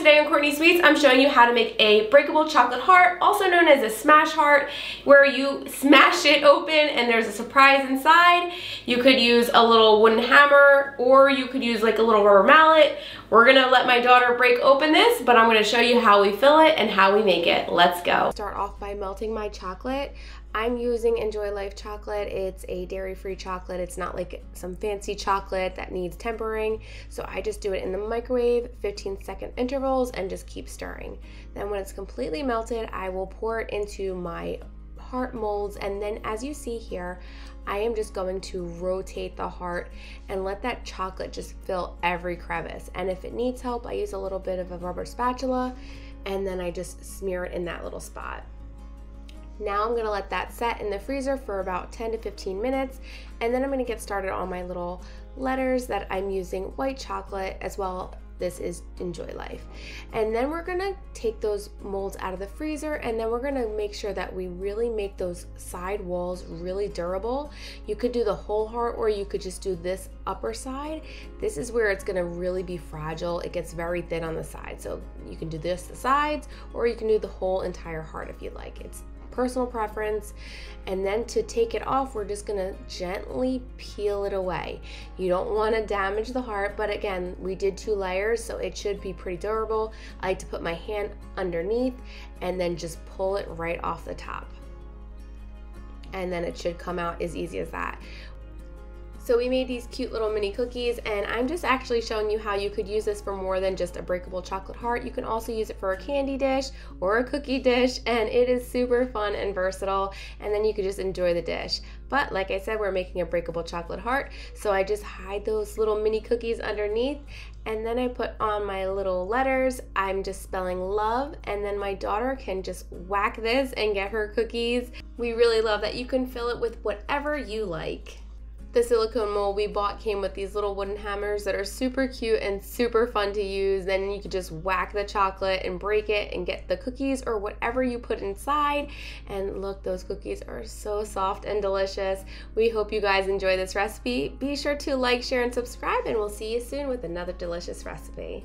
today on Courtney Sweets, I'm showing you how to make a breakable chocolate heart, also known as a smash heart, where you smash it open and there's a surprise inside. You could use a little wooden hammer or you could use like a little rubber mallet. We're gonna let my daughter break open this, but I'm gonna show you how we fill it and how we make it. Let's go. Start off by melting my chocolate. I'm using Enjoy Life chocolate. It's a dairy-free chocolate. It's not like some fancy chocolate that needs tempering. So I just do it in the microwave, 15-second intervals, and just keep stirring. Then when it's completely melted, I will pour it into my heart molds, and then as you see here, I am just going to rotate the heart and let that chocolate just fill every crevice. And if it needs help, I use a little bit of a rubber spatula, and then I just smear it in that little spot. Now I'm gonna let that set in the freezer for about 10 to 15 minutes, and then I'm gonna get started on my little letters that I'm using white chocolate as well. This is Enjoy Life. And then we're gonna take those molds out of the freezer, and then we're gonna make sure that we really make those side walls really durable. You could do the whole heart, or you could just do this upper side. This is where it's gonna really be fragile. It gets very thin on the side. So you can do this, the sides, or you can do the whole entire heart if you like. It's personal preference. And then to take it off, we're just gonna gently peel it away. You don't want to damage the heart, but again, we did 2 layers, so it should be pretty durable. I like to put my hand underneath and then just pull it right off the top, and then it should come out as easy as that. So we made these cute little mini cookies, and I'm just actually showing you how you could use this for more than just a breakable chocolate heart. You can also use it for a candy dish or a cookie dish, and it is super fun and versatile, and then you could just enjoy the dish. But like I said, we're making a breakable chocolate heart, so I just hide those little mini cookies underneath, and then I put on my little letters. I'm just spelling love, and then my daughter can just whack this and get her cookies. We really love that you can fill it with whatever you like. The silicone mold we bought came with these little wooden hammers that are super cute and super fun to use. Then you could just whack the chocolate and break it and get the cookies or whatever you put inside. And look, those cookies are so soft and delicious. We hope you guys enjoy this recipe. Be sure to like, share, and subscribe, and we'll see you soon with another delicious recipe.